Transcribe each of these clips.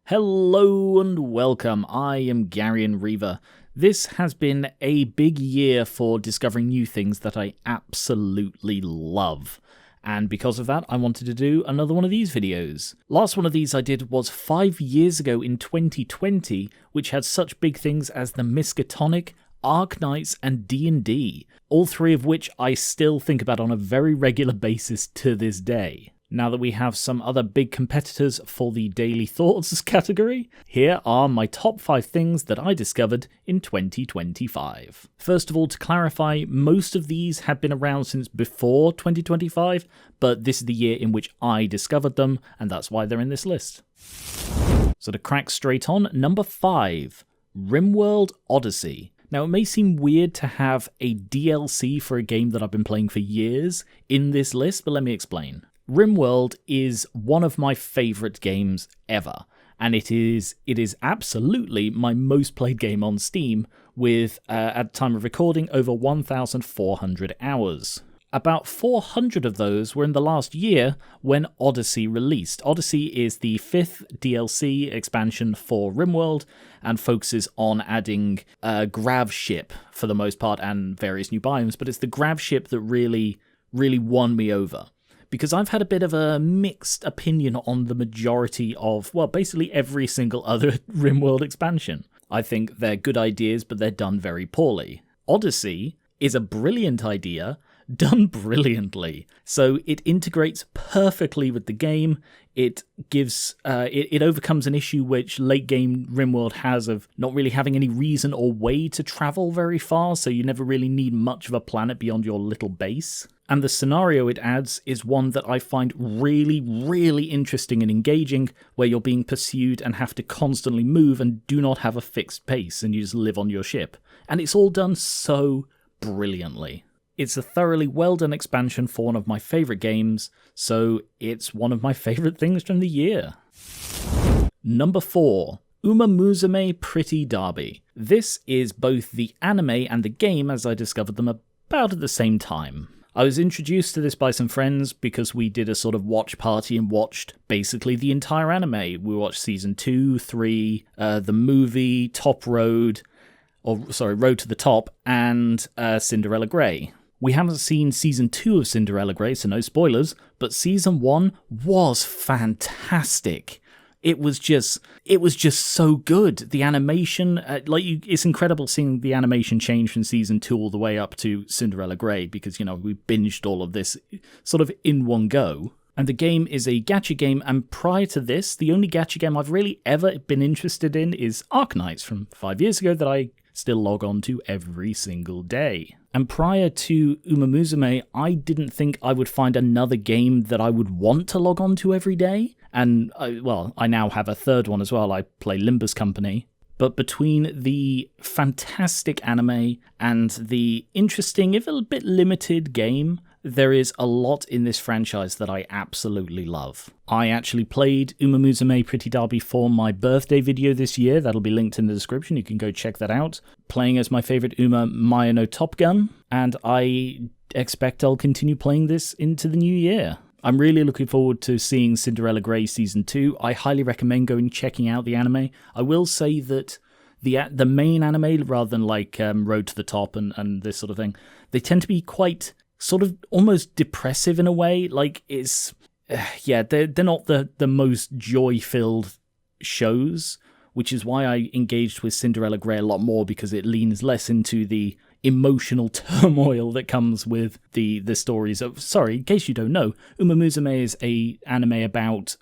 Hello and welcome, I am Gar1onriva's. This has been a big year for discovering new things that I absolutely love. And because of that, I wanted to do another one of these videos. Last one of these I did was 5 years ago in 2020, which had such big things as the Miskatonic, Arknights, and D&D, all three of which I still think about on a very regular basis to this day. Now that we have some other big competitors for the Daily Thoughts category, here are my top 5 things that I discovered in 2025. First of all, to clarify, most of these have been around since before 2025, but this is the year in which I discovered them, and that's why they're in this list. So to crack straight on, number 5, RimWorld Odyssey. Now, it may seem weird to have a DLC for a game that I've been playing for years in this list, but let me explain. RimWorld is one of my favourite games ever, and it is absolutely my most played game on Steam, with, at the time of recording, over 1,400 hours. About 400 of those were in the last year when Odyssey released. Odyssey is the 5th DLC expansion for RimWorld and focuses on adding a grav ship for the most part and various new biomes, but it's the grav ship that really won me over. Because I've had a bit of a mixed opinion on the majority of, well, basically every single other RimWorld expansion. I think they're good ideas, but they're done very poorly. Odyssey is a brilliant idea, done brilliantly. So it integrates perfectly with the game. It gives, it overcomes an issue which late game RimWorld has of not really having any reason or way to travel very far, so you never really need much of a planet beyond your little base. And the scenario it adds is one that I find really interesting and engaging, where you're being pursued and have to constantly move and do not have a fixed pace, and you just live on your ship. And it's all done so brilliantly. It's a thoroughly well-done expansion for one of my favourite games, so it's one of my favourite things from the year. Number 4. Uma Musume Pretty Derby. This is both the anime and the game as I discovered them about at the same time. I was introduced to this by some friends because we did a sort of watch party and watched basically the entire anime. We watched season 2, 3, the movie, Road to the Top, and Cinderella Grey. We haven't seen season 2 of Cinderella Grey, so no spoilers, but season 1 was fantastic. It was just so good. The animation, it's incredible seeing the animation change from season 2 all the way up to Cinderella Grey, because, we binged all of this sort of in one go. And the game is a gacha game, and prior to this, the only gacha game I've really ever been interested in is Arknights from 5 years ago that I still log on to every single day. And prior to Uma Musume, I didn't think I would find another game that I would want to log on to every day. And, I now have a third one as well. I play Limbus Company. But between the fantastic anime and the interesting, if a bit limited game, there is a lot in this franchise that I absolutely love. I actually played Uma Musume Pretty Derby for my birthday video this year. That'll be linked in the description. You can go check that out. Playing as my favorite Uma, Maya no Top Gun. And I expect I'll continue playing this into the new year. I'm really looking forward to seeing Cinderella Grey Season 2. I highly recommend going and checking out the anime. I will say that the main anime, rather than like Road to the Top and this sort of thing, they tend to be quite sort of almost depressive in a way. Like, it's, they're not the most joy-filled shows, which is why I engaged with Cinderella Grey a lot more, because it leans less into the emotional turmoil that comes with the stories of... Sorry, in case you don't know, Uma Musume is a anime about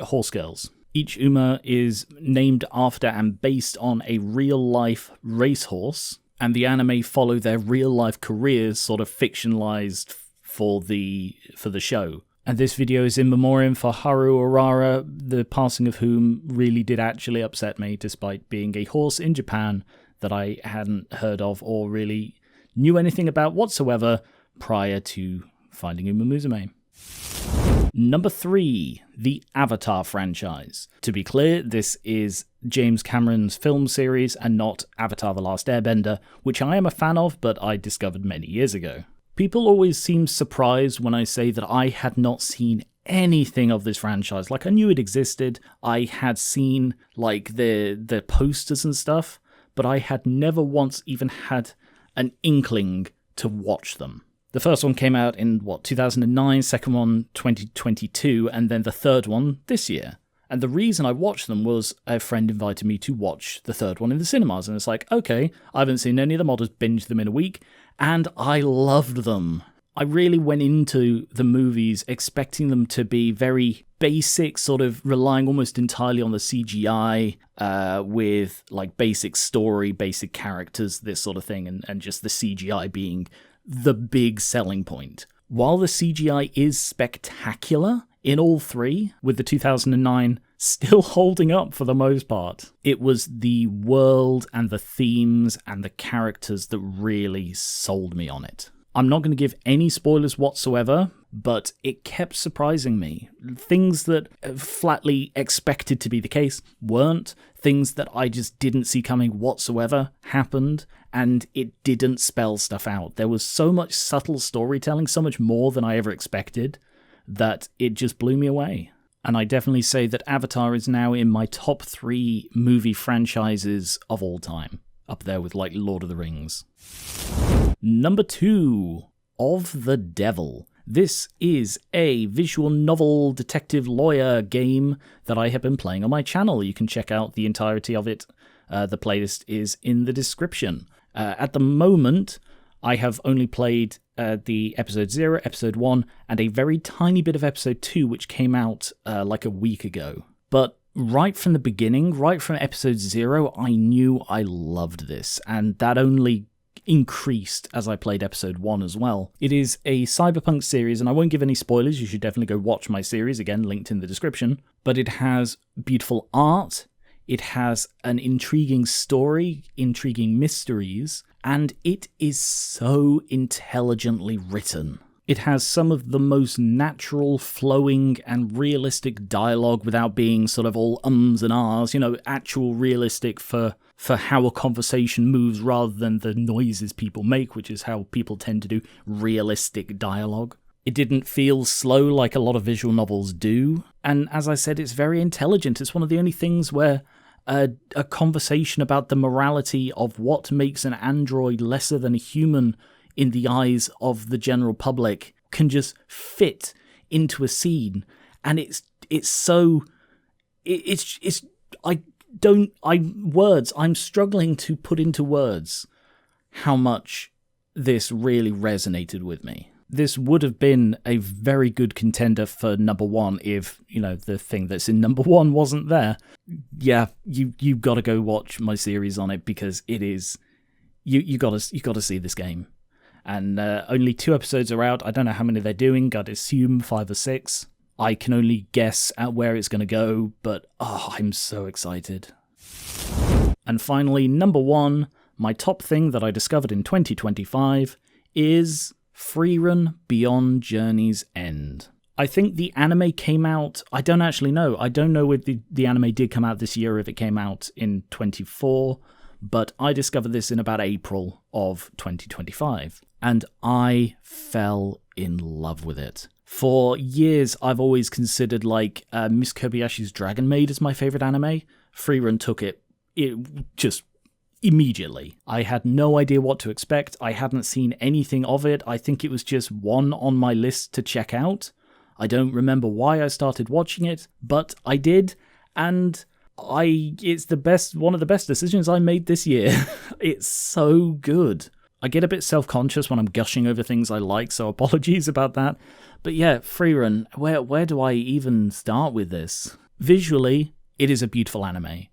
horse girls. Each Uma is named after and based on a real-life racehorse, and the anime follow their real-life careers sort of fictionalized for the show. And this video is in memoriam for Haru Urara, the passing of whom really did actually upset me, despite being a horse in Japan that I hadn't heard of or really knew anything about whatsoever prior to finding Uma Musume. Number 3, the Avatar franchise. To be clear, this is James Cameron's film series and not Avatar: The Last Airbender, which I am a fan of, but I discovered many years ago. People always seem surprised when I say that I had not seen anything of this franchise. Like, I knew it existed. I had seen, like, the posters and stuff, but I had never once even had an inkling to watch them. The first one came out in, 2009, second one 2022, and then the third one this year. And the reason I watched them was a friend invited me to watch the third one in the cinemas, and it's like, okay, I haven't seen any of them, I'll just binge them in a week, and I loved them. I really went into the movies expecting them to be very basic, sort of relying almost entirely on the CGI, with like basic story, basic characters, this sort of thing, and just the CGI being the big selling point. While the CGI is spectacular in all three, with the 2009 still holding up for the most part, it was the world and the themes and the characters that really sold me on it. I'm not going to give any spoilers whatsoever, but it kept surprising me. Things that flatly expected to be the case weren't. Things that I just didn't see coming whatsoever happened, and it didn't spell stuff out. There was so much subtle storytelling, so much more than I ever expected, that it just blew me away. And I definitely say that Avatar is now in my top 3 movie franchises of all time. Up there with, like, Lord of the Rings. Number 2, Of the Devil. This is a visual novel detective lawyer game that I have been playing on my channel. You can check out the entirety of it. The playlist is in the description. At the moment, I have only played the episode 0, episode 1, and a very tiny bit of episode 2, which came out like a week ago. But right from the beginning, right from episode 0, I knew I loved this, and that only increased as I played episode 1 as well. It is a cyberpunk series, and I won't give any spoilers, you should definitely go watch my series, again, linked in the description, but it has beautiful art, it has an intriguing story, intriguing mysteries, and it is so intelligently written. It has some of the most natural, flowing, and realistic dialogue without being sort of all ums and ahs, actual realistic for how a conversation moves rather than the noises people make, which is how people tend to do realistic dialogue. It didn't feel slow like a lot of visual novels do, and as I said, it's very intelligent. It's one of the only things where a conversation about the morality of what makes an android lesser than a human in the eyes of the general public can just fit into a scene, and I'm struggling to put into words how much this really resonated with me. This would have been a very good contender for number 1 if, the thing that's in number 1 wasn't there. Yeah, you got to go watch my series on it, because it is, you got to see this game. And only 2 episodes are out. I don't know how many they're doing. I'd assume 5 or 6. I can only guess at where it's going to go, but I'm so excited. And finally, number 1, my top thing that I discovered in 2025 is Freerun Beyond Journey's End. I think the anime came out, I don't actually know. I don't know if the anime did come out this year, if it came out in 24, but I discovered this in about April of 2025, and I fell in love with it. For years, I've always considered Miss Kobayashi's Dragon Maid as my favorite anime. Freerun took it just immediately. I had no idea what to expect. I hadn't seen anything of it. I think it was just one on my list to check out. I don't remember why I started watching it, but I did, and it's one of the best decisions I made this year. It's so good. I get a bit self-conscious when I'm gushing over things I like, so apologies about that. But yeah, Freerun, where do I even start with this? Visually, it is a beautiful anime.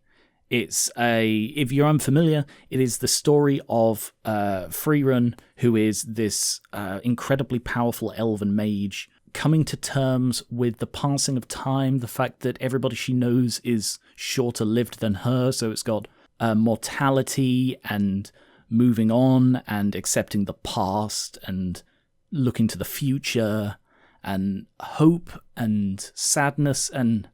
If you're unfamiliar, it is the story of Freerun, who is this incredibly powerful elven mage, coming to terms with the passing of time, the fact that everybody she knows is shorter lived than her, so it's got mortality and moving on and accepting the past and looking to the future and hope and sadness. And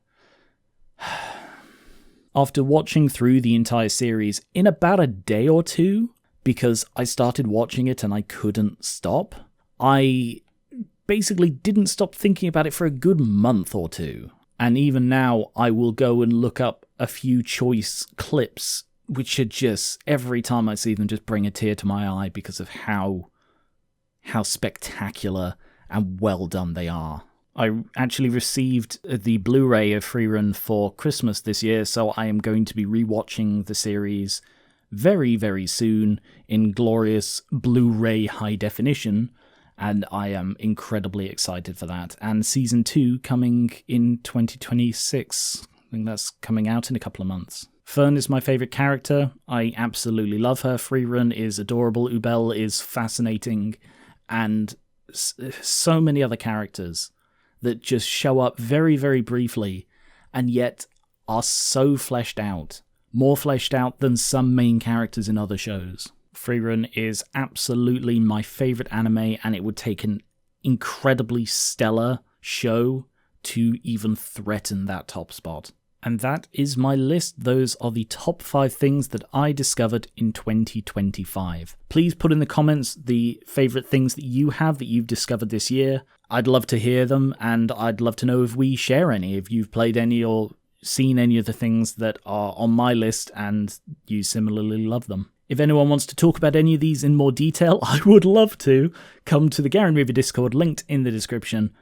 after watching through the entire series in about a day or two, because I started watching it and I couldn't stop, I basically didn't stop thinking about it for a good month or two. And even now, I will go and look up a few choice clips, which are just, every time I see them, just bring a tear to my eye because of how spectacular and well done they are. I actually received the Blu-ray of Free-Run for Christmas this year, so I am going to be rewatching the series very, very soon in glorious Blu-ray high definition, and I am incredibly excited for that. And Season 2 coming in 2026. I think that's coming out in a couple of months. Fern is my favourite character. I absolutely love her. Free-Run is adorable. Ubel is fascinating. And so many other characters that just show up very, very briefly and yet are so fleshed out. More fleshed out than some main characters in other shows. Free-Run is absolutely my favourite anime, and it would take an incredibly stellar show to even threaten that top spot. And that is my list. Those are the top 5 things that I discovered in 2025. Please put in the comments the favourite things that you have that you've discovered this year. I'd love to hear them, and I'd love to know if we share any, if you've played any or seen any of the things that are on my list and you similarly love them. If anyone wants to talk about any of these in more detail, I would love to. Come to the Gar1onriva Discord, linked in the description.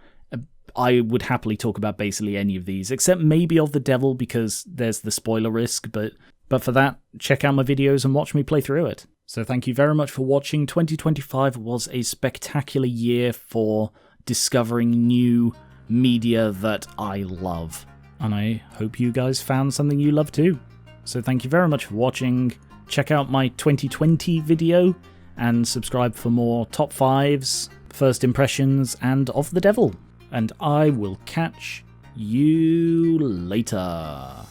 I would happily talk about basically any of these, except maybe of the Devil, because there's the spoiler risk, but for that, check out my videos and watch me play through it. So thank you very much for watching. 2025 was a spectacular year for discovering new media that I love, and I hope you guys found something you love too. So thank you very much for watching. Check out my 2020 video and subscribe for more top 5s, first impressions, and of the Devil. And I will catch you later.